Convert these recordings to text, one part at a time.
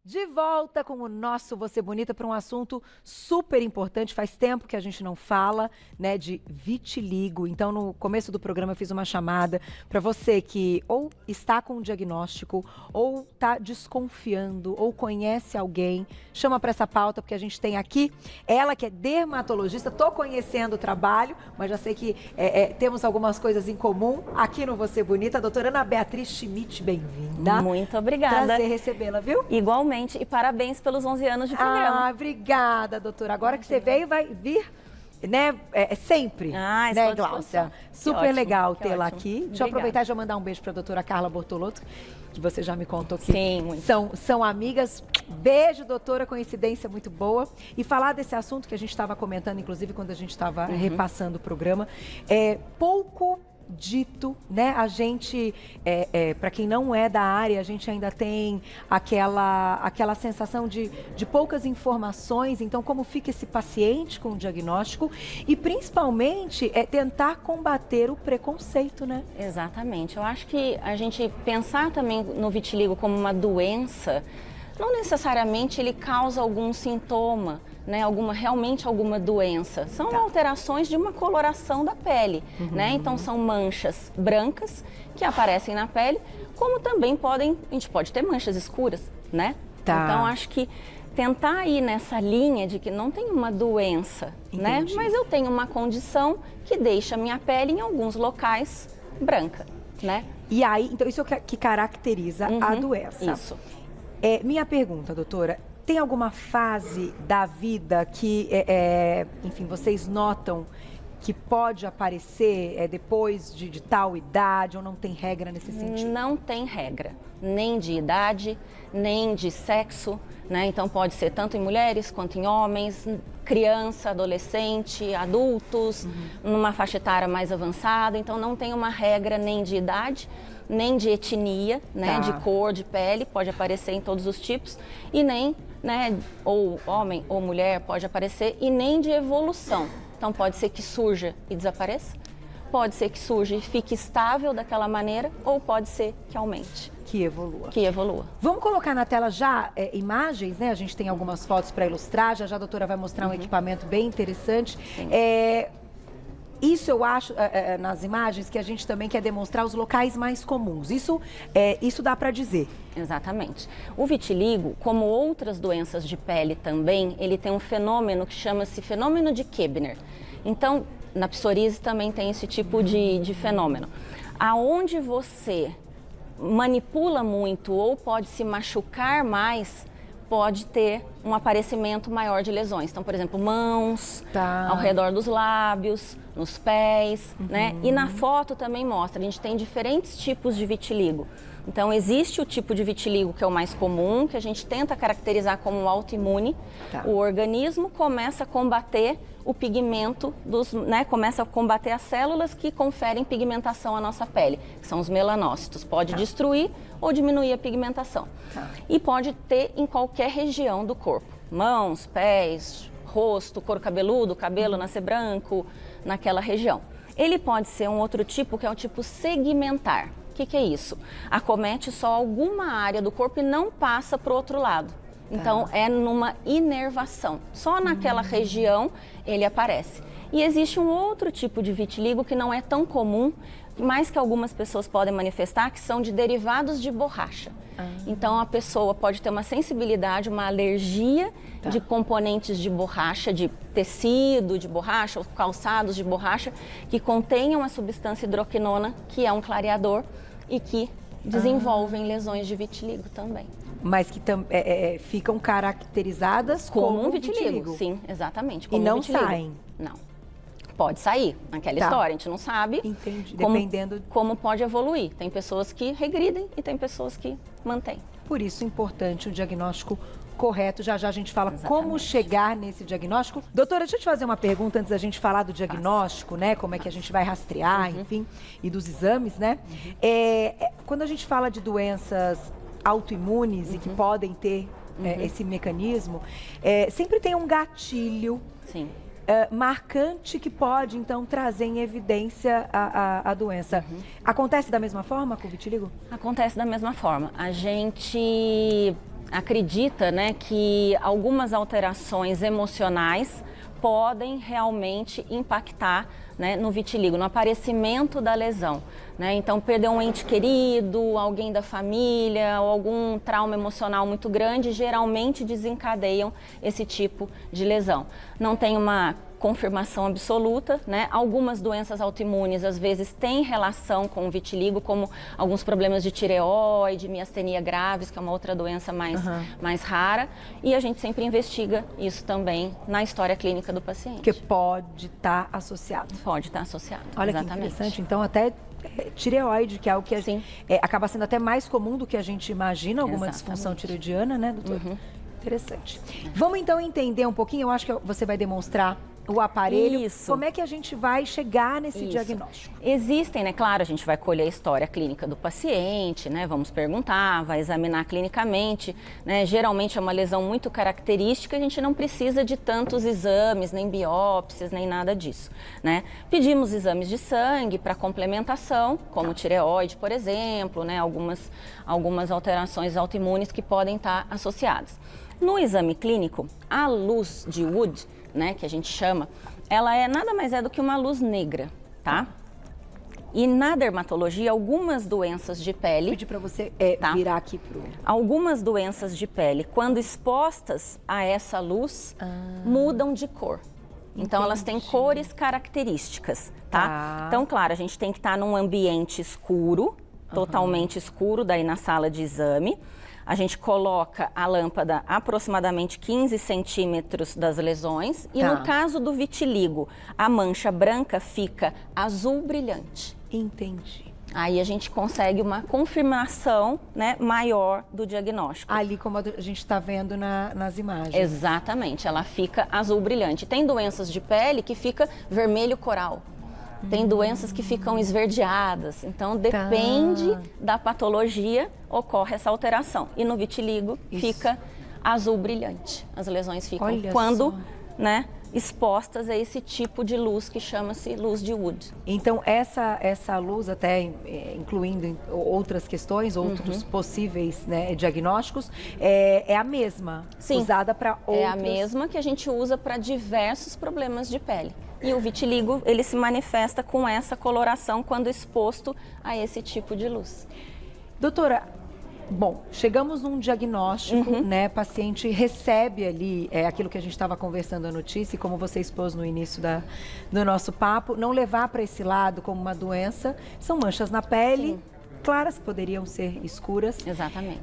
De volta com o nosso Você Bonita para um assunto super importante. Faz tempo que a gente não fala, né, de vitiligo. Então, no começo do programa eu fiz uma chamada para você que ou está com um diagnóstico, ou está desconfiando, ou conhece alguém. Chama para essa pauta, porque a gente tem aqui ela que é dermatologista. Estou conhecendo o trabalho, mas já sei que temos algumas coisas em comum aqui no Você Bonita. A doutora Ana Beatriz Schmidt, bem-vinda. Muito obrigada. Prazer recebê-la, viu? Igualmente, e parabéns pelos 11 anos de programa. Ah, obrigada, doutora. Agora que você veio, vai vir, né, sempre, né, Gláucia? Super legal tê-la aqui. Deixa eu aproveitar e já mandar um beijo para a doutora Carla Bortolotto, que você já me contou que são amigas. Beijo, doutora, coincidência muito boa. E falar desse assunto que a gente estava comentando, inclusive, quando a gente estava repassando o programa, pouco dito, né? A gente, para quem não é da área, a gente ainda tem aquela sensação de poucas informações. Então, como fica esse paciente com o diagnóstico e, principalmente, tentar combater o preconceito, né? Exatamente. Eu acho que a gente pensar também no vitiligo como uma doença, não necessariamente ele causa algum sintoma, né, realmente alguma doença. São alterações de uma coloração da pele, né? Então são manchas brancas que aparecem na pele, como também a gente pode ter manchas escuras, né? Então acho que tentar ir nessa linha de que não tem uma doença, né? Mas eu tenho uma condição que deixa a minha pele em alguns locais branca, né? E aí, então isso que caracteriza a doença. Isso. Minha pergunta, doutora, tem alguma fase da vida que, enfim, vocês notam que pode aparecer depois de tal idade ou não tem regra nesse sentido? Não tem regra, nem de idade, nem de sexo, né? Então pode ser tanto em mulheres quanto em homens, criança, adolescente, adultos, numa faixa etária mais avançada. Então não tem uma regra nem de idade, nem de etnia, né? De cor, de pele, pode aparecer em todos os tipos, e nem, né, ou homem ou mulher pode aparecer, e nem de evolução. Então pode ser que surja e desapareça, pode ser que surja e fique estável daquela maneira, ou pode ser que aumente. Que evolua. Que evolua. Vamos colocar na tela já imagens, né? A gente tem algumas fotos para ilustrar, já a doutora vai mostrar um equipamento bem interessante. Isso eu acho, nas imagens, que a gente também quer demonstrar os locais mais comuns. Isso dá para dizer. Exatamente. O vitiligo, como outras doenças de pele também, ele tem um fenômeno que chama-se fenômeno de Koebner. Então, na psoríase também tem esse tipo de fenômeno. Aonde você manipula muito ou pode se machucar mais, pode ter um aparecimento maior de lesões. Então, por exemplo, mãos, ao redor dos lábios, nos pés, né? E na foto também mostra, a gente tem diferentes tipos de vitiligo. Então, existe o tipo de vitiligo que é o mais comum, que a gente tenta caracterizar como autoimune. O organismo começa a combater o pigmento, começa a combater as células que conferem pigmentação à nossa pele, que são os melanócitos. Pode destruir ou diminuir a pigmentação. E pode ter em qualquer região do corpo. Mãos, pés, rosto, couro cabeludo, cabelo nascer branco, naquela região. Ele pode ser um outro tipo, que é o tipo segmentar. O que é isso? Acomete só alguma área do corpo e não passa para o outro lado. Então, é numa inervação. Só naquela região ele aparece. E existe um outro tipo de vitiligo que não é tão comum, mas que algumas pessoas podem manifestar, que são de derivados de borracha. Então, a pessoa pode ter uma sensibilidade, uma alergia de componentes de borracha, de tecido de borracha, ou calçados de borracha, que contenham a substância hidroquinona, que é um clareador, e que desenvolvem lesões de vitiligo também. Mas que ficam caracterizadas como um vitiligo. Sim, exatamente. E não saem? Não. Pode sair, naquela história, a gente não sabe. Entendi. Dependendo como pode evoluir. Tem pessoas que regridem e tem pessoas que mantêm. Por isso é importante o diagnóstico correto. Já a gente fala como chegar nesse diagnóstico. Doutora, deixa eu te fazer uma pergunta antes da gente falar do diagnóstico, né? Como é que a gente vai rastrear, enfim, e dos exames, né? Quando a gente fala de doenças autoimunes e que podem ter esse mecanismo, sempre tem um gatilho marcante que pode, então, trazer em evidência a doença. Acontece da mesma forma com o vitiligo? Acontece da mesma forma. A gente acredita, né, que algumas alterações emocionais podem realmente impactar, né, no vitiligo, no aparecimento da lesão, né? Então, perder um ente querido, alguém da família ou algum trauma emocional muito grande, geralmente desencadeiam esse tipo de lesão. Não tem uma confirmação absoluta, né? Algumas doenças autoimunes às vezes têm relação com o vitiligo, como alguns problemas de tireoide, miastenia graves, que é uma outra doença mais rara, e a gente sempre investiga isso também na história clínica do paciente. Que pode estar associado. Pode estar associado. Olha exatamente. Que interessante. Então, até tireoide, que é algo que acaba sendo até mais comum do que a gente imagina, alguma disfunção tireoidiana, né, doutor? Interessante. Vamos então entender um pouquinho, eu acho que você vai demonstrar o aparelho. Isso. Como é que a gente vai chegar nesse diagnóstico? Existem, né? Claro, a gente vai colher a história clínica do paciente, né? Vamos perguntar, vai examinar clinicamente, né? Geralmente é uma lesão muito característica, a gente não precisa de tantos exames, nem biópsias, nem nada disso, né? Pedimos exames de sangue para complementação, como tireoide, por exemplo, né? Algumas alterações autoimunes que podem estar associadas. No exame clínico, a luz de Wood, né, que a gente chama, ela nada mais é do que uma luz negra, tá? E na dermatologia, algumas doenças de pele... Vou pedir para você virar aqui pro... Algumas doenças de pele, quando expostas a essa luz, mudam de cor. Então, elas têm cores características, tá? Então, claro, a gente tem que estar num ambiente escuro, totalmente escuro, daí na sala de exame. A gente coloca a lâmpada aproximadamente 15 centímetros das lesões e no caso do vitiligo, a mancha branca fica azul brilhante. Entendi. Aí a gente consegue uma confirmação, né, maior do diagnóstico. Ali como a gente está vendo nas imagens. Exatamente, ela fica azul brilhante. Tem doenças de pele que fica vermelho coral. Tem doenças que ficam esverdeadas, então depende da patologia, ocorre essa alteração. E no vitiligo fica azul brilhante, as lesões ficam né, expostas a esse tipo de luz que chama-se luz de Wood. Então essa luz, até incluindo outras questões, outros possíveis, né, diagnósticos, é a mesma, usada para outros... É a mesma que a gente usa para diversos problemas de pele. E o vitiligo, ele se manifesta com essa coloração quando exposto a esse tipo de luz. Doutora, bom, chegamos num diagnóstico, né? Paciente recebe ali aquilo que a gente estava conversando a notícia, e como você expôs no início do nosso papo, não levar para esse lado como uma doença, são manchas na pele, claras, que poderiam ser escuras. Exatamente.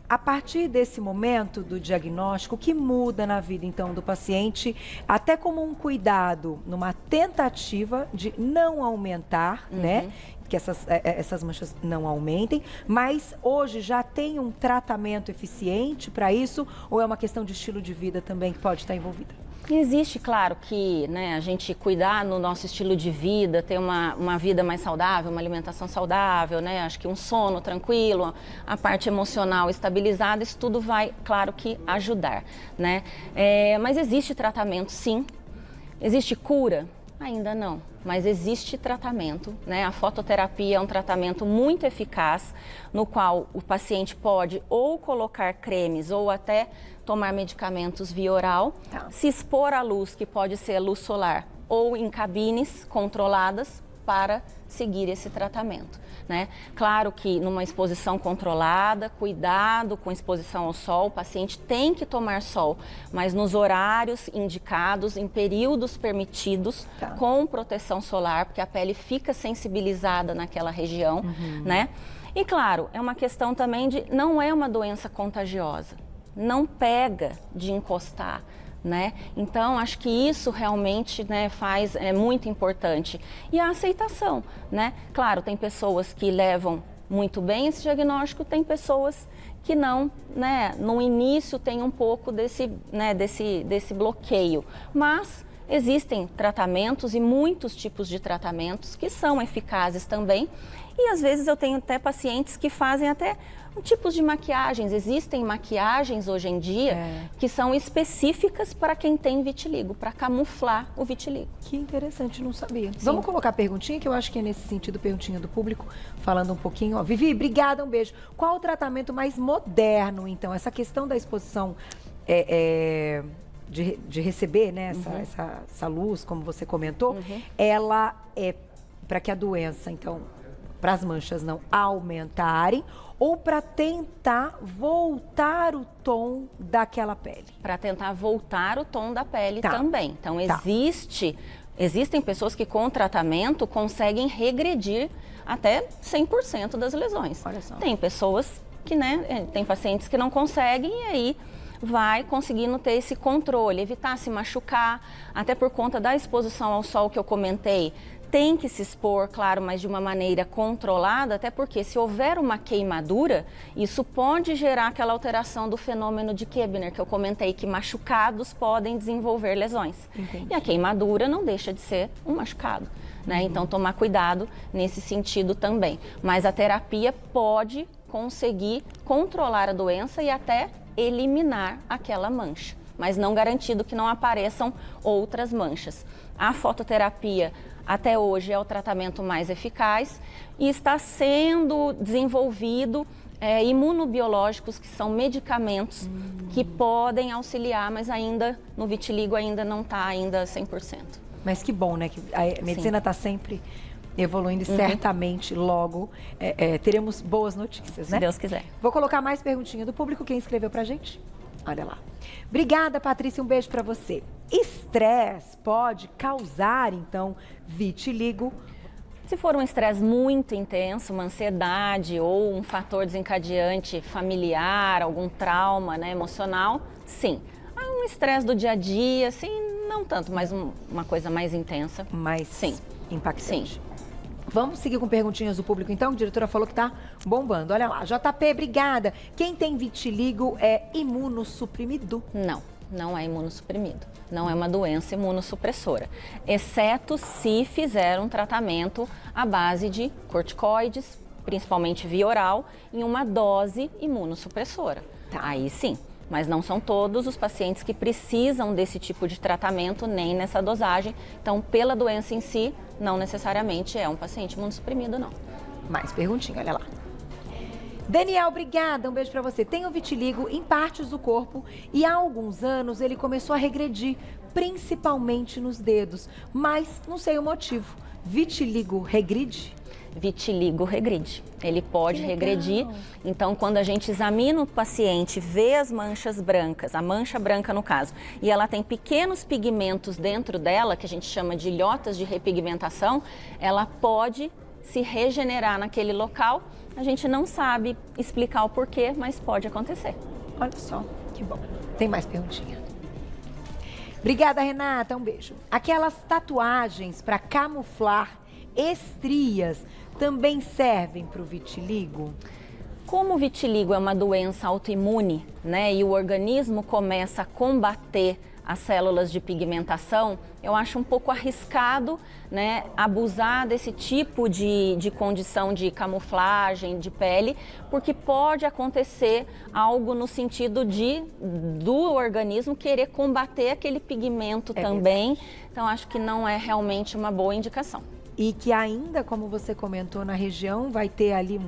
A partir desse momento do diagnóstico, o que muda na vida, então, do paciente, até como um cuidado, numa tentativa de não aumentar, né? Que essas manchas não aumentem, mas hoje já tem um tratamento eficiente para isso, ou é uma questão de estilo de vida também que pode estar envolvida? Existe, claro, que, né, a gente cuidar no nosso estilo de vida, ter uma vida mais saudável, uma alimentação saudável, né, acho que um sono tranquilo, a parte emocional estabilizada, isso tudo vai, claro que, ajudar, né? Mas existe tratamento, sim. Existe cura? Ainda não, mas existe tratamento, né? A fototerapia é um tratamento muito eficaz, no qual o paciente pode ou colocar cremes ou até tomar medicamentos via oral, se expor à luz, que pode ser a luz solar, ou em cabines controladas para seguir esse tratamento, né? Claro que numa exposição controlada, cuidado com exposição ao sol, o paciente tem que tomar sol, mas nos horários indicados, em períodos permitidos, com proteção solar, porque a pele fica sensibilizada naquela região, né? E claro, é uma questão também de, não é uma doença contagiosa, não pega de encostar, né? Então, acho que isso realmente, né, é muito importante. E a aceitação, né? Claro, tem pessoas que levam muito bem esse diagnóstico, tem pessoas que não, né? No início tem um pouco desse bloqueio, mas existem tratamentos e muitos tipos de tratamentos que são eficazes também. E às vezes eu tenho até pacientes que fazem até tipos de maquiagens. Existem maquiagens hoje em dia que são específicas para quem tem vitiligo, para camuflar o vitiligo. Que interessante, não sabia. Sim. Vamos colocar a perguntinha, que eu acho que é nesse sentido, perguntinha do público, falando um pouquinho. Ó, Vivi, obrigada, um beijo. Qual o tratamento mais moderno, então? Essa questão da exposição de receber, né, essa luz, como você comentou, ela é para que a doença, então, para as manchas não aumentarem ou para tentar voltar o tom daquela pele? Para tentar voltar o tom da pele também. Então, existem pessoas que com tratamento conseguem regredir até 100% das lesões. Olha só. Tem pessoas que, né, tem pacientes que não conseguem e aí vai conseguindo ter esse controle, evitar se machucar, até por conta da exposição ao sol que eu comentei. Tem que se expor, claro, mas de uma maneira controlada, até porque se houver uma queimadura, isso pode gerar aquela alteração do fenômeno de Koebner, que eu comentei, que machucados podem desenvolver lesões. Entendi. E a queimadura não deixa de ser um machucado, né? Então, tomar cuidado nesse sentido também. Mas a terapia pode conseguir controlar a doença e até eliminar aquela mancha, mas não garantido que não apareçam outras manchas. A fototerapia até hoje é o tratamento mais eficaz e está sendo desenvolvido imunobiológicos, que são medicamentos que podem auxiliar, mas ainda no vitiligo ainda não está ainda 100%. Mas que bom, né? Que a medicina está sempre evoluindo e certamente logo teremos boas notícias, né? Se Deus quiser. Vou colocar mais perguntinha do público. Quem escreveu pra gente? Olha lá. Obrigada, Patrícia. Um beijo pra você. Estresse pode causar, então, vitiligo? Se for um estresse muito intenso, uma ansiedade ou um fator desencadeante familiar, algum trauma, né, emocional, sim. Um estresse do dia a dia, sim, não tanto, mas uma coisa mais intensa. Mas sim, impactante. Sim. Vamos seguir com perguntinhas do público, então? A diretora falou que tá bombando. Olha lá, JP, obrigada. Quem tem vitiligo é imunossuprimido? Não é imunossuprimido. Não é uma doença imunossupressora, exceto se fizer um tratamento à base de corticoides, principalmente via oral, em uma dose imunossupressora. Aí sim. Mas não são todos os pacientes que precisam desse tipo de tratamento, nem nessa dosagem. Então, pela doença em si, não necessariamente é um paciente imunossuprimido, não. Mais perguntinha, olha lá. Daniel, obrigada, um beijo pra você. Tenho vitiligo em partes do corpo e há alguns anos ele começou a regredir, principalmente nos dedos, mas não sei o motivo. Vitiligo regride? Vitiligo regride. Ele pode regredir. Então, quando a gente examina o paciente, vê as manchas brancas, a mancha branca no caso, e ela tem pequenos pigmentos dentro dela, que a gente chama de ilhotas de repigmentação, ela pode se regenerar naquele local. A gente não sabe explicar o porquê, mas pode acontecer. Olha só, que bom. Tem mais perguntinha. Obrigada, Renata. Um beijo. Aquelas tatuagens para camuflar estrias também servem para o vitiligo? Como o vitiligo é uma doença autoimune, né, e o organismo começa a combater as células de pigmentação, eu acho um pouco arriscado, né, abusar desse tipo de condição de camuflagem de pele, porque pode acontecer algo no sentido do organismo querer combater aquele pigmento também. Verdade. Então, acho que não é realmente uma boa indicação. E que ainda, como você comentou, na região vai ter ali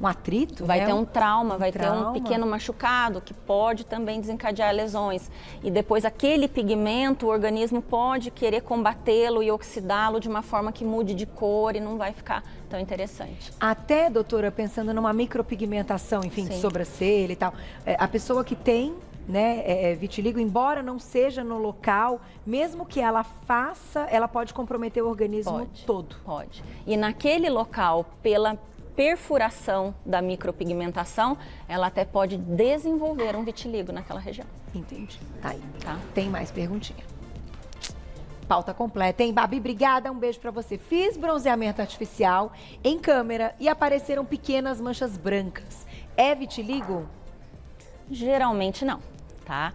um atrito, vai ter um trauma, ter um pequeno machucado que pode também desencadear lesões. E depois aquele pigmento, o organismo pode querer combatê-lo e oxidá-lo de uma forma que mude de cor e não vai ficar tão interessante. Até, doutora, pensando numa micropigmentação, enfim, de sobrancelha e tal, a pessoa que tem, né, vitiligo, embora não seja no local, mesmo que ela faça, ela pode comprometer o organismo todo. Pode. E naquele local, pela perfuração da micropigmentação, ela até pode desenvolver um vitiligo naquela região. Entendi. Tá aí. Tá. Tem mais perguntinha. Pauta completa, hein, Babi? Obrigada, um beijo pra você. Fiz bronzeamento artificial em câmera e apareceram pequenas manchas brancas. É vitiligo? Geralmente não. tá?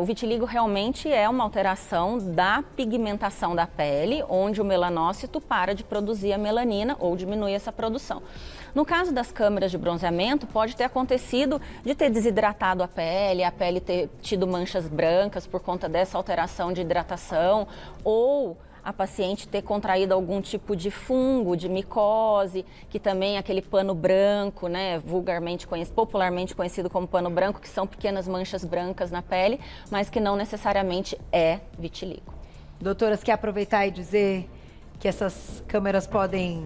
O vitiligo realmente é uma alteração da pigmentação da pele, onde o melanócito para de produzir a melanina ou diminui essa produção. No caso das câmeras de bronzeamento, pode ter acontecido de ter desidratado a pele ter tido manchas brancas por conta dessa alteração de hidratação, ou a paciente ter contraído algum tipo de fungo, de micose, que também é aquele pano branco, né, popularmente conhecido como pano branco, que são pequenas manchas brancas na pele, mas que não necessariamente é vitiligo. Doutoras, quer aproveitar e dizer que essas câmeras podem...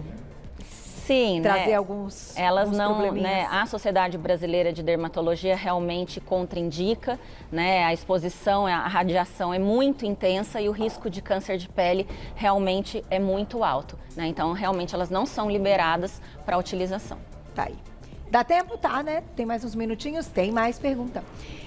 Sim, trazer alguns probleminhas. Né, a Sociedade Brasileira de Dermatologia realmente contraindica, né, a exposição, a radiação é muito intensa e o risco de câncer de pele realmente é muito alto, né? Então, realmente, elas não são liberadas para utilização. Tá aí. Dá tempo? Tá, né? Tem mais uns minutinhos? Tem mais pergunta.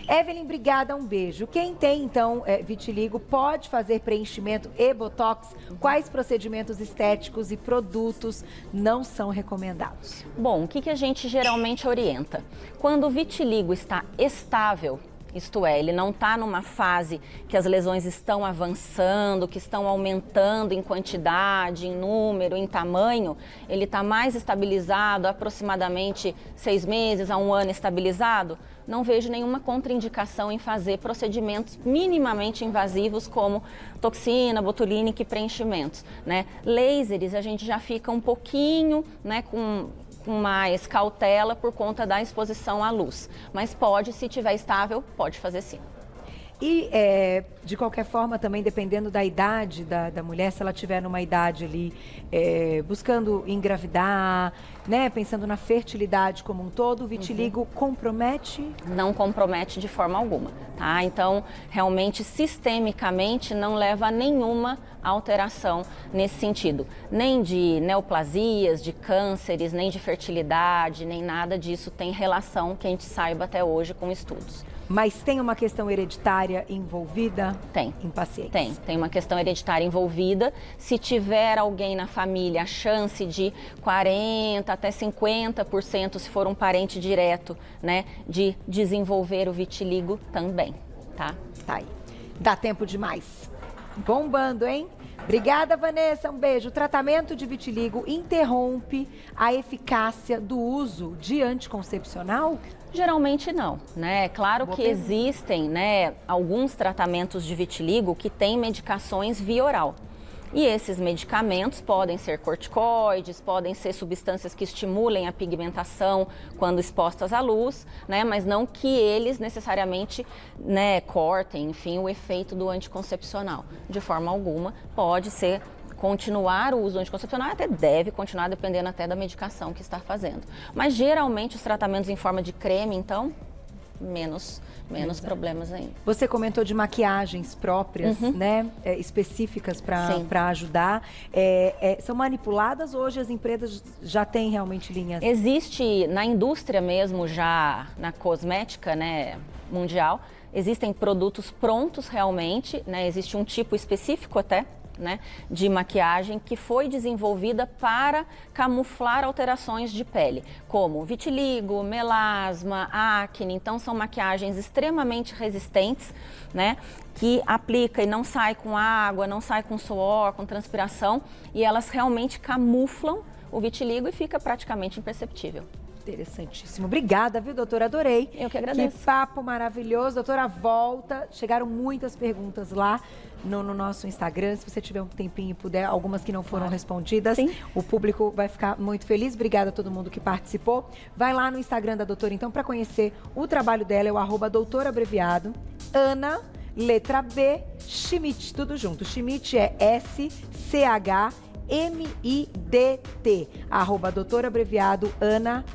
Evelyn, obrigada, um beijo. Quem tem, então, vitiligo, pode fazer preenchimento e botox? Quais procedimentos estéticos e produtos não são recomendados? Bom, o que a gente geralmente orienta? Quando o vitiligo está estável, isto é, ele não está numa fase que as lesões estão avançando, que estão aumentando em quantidade, em número, em tamanho, ele está mais estabilizado, aproximadamente 6 meses a 1 ano estabilizado, não vejo nenhuma contraindicação em fazer procedimentos minimamente invasivos como toxina, botulínica e preenchimentos, né? Lasers a gente já fica um pouquinho, né, com mais cautela por conta da exposição à luz. Mas pode, se estiver estável, pode fazer sim. E, de qualquer forma, também dependendo da idade da mulher, se ela estiver numa idade ali buscando engravidar, né, pensando na fertilidade como um todo, o vitiligo compromete? Não compromete de forma alguma, tá? Então, realmente, sistemicamente, não leva a nenhuma alteração nesse sentido. Nem de neoplasias, de cânceres, nem de fertilidade, nem nada disso tem relação, que a gente saiba até hoje, com estudos. Mas tem uma questão hereditária envolvida? Tem. Em pacientes? Tem uma questão hereditária envolvida. Se tiver alguém na família, a chance de 40% até 50%, se for um parente direto, né, de desenvolver o vitiligo também, tá? Tá aí. Dá tempo demais. Bombando, hein? Obrigada, Vanessa. Um beijo. O tratamento de vitiligo interrompe a eficácia do uso de anticoncepcional? Geralmente não, né? Claro que existem, né, alguns tratamentos de vitiligo que têm medicações via oral. E esses medicamentos podem ser corticoides, podem ser substâncias que estimulem a pigmentação quando expostas à luz, né? Mas não que eles necessariamente, né, cortem, enfim, o efeito do anticoncepcional. De forma alguma, pode ser continuar o uso anticoncepcional, até deve continuar, dependendo até da medicação que está fazendo. Mas geralmente os tratamentos em forma de creme, então, menos problemas ainda. Você comentou de maquiagens próprias, né, específicas para ajudar. São manipuladas ou hoje as empresas já têm realmente linhas? Existe na indústria mesmo, já na cosmética, né, mundial, existem produtos prontos realmente, né, existe um tipo específico até, né, de maquiagem que foi desenvolvida para camuflar alterações de pele, como vitiligo, melasma, acne. Então são maquiagens extremamente resistentes, né, que aplica e não sai com água, não sai com suor, com transpiração, e elas realmente camuflam o vitiligo e fica praticamente imperceptível. Interessantíssimo. Obrigada, viu, doutora? Adorei. Eu que agradeço. Que papo maravilhoso. Doutora, volta. Chegaram muitas perguntas lá no nosso Instagram. Se você tiver um tempinho e puder, algumas que não foram respondidas. Sim. O público vai ficar muito feliz. Obrigada a todo mundo que participou. Vai lá no Instagram da doutora, então, para conhecer o trabalho dela. É o @doutorabreviado. Ana, letra B, Schmidt, tudo junto. Schmidt é SCHMIDT. @doutorabreviado Ana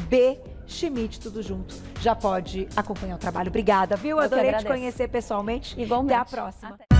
B. Schmidt, tudo junto. Já pode acompanhar o trabalho. Obrigada, viu? Adorei te conhecer pessoalmente. Igualmente. Até a próxima. Até.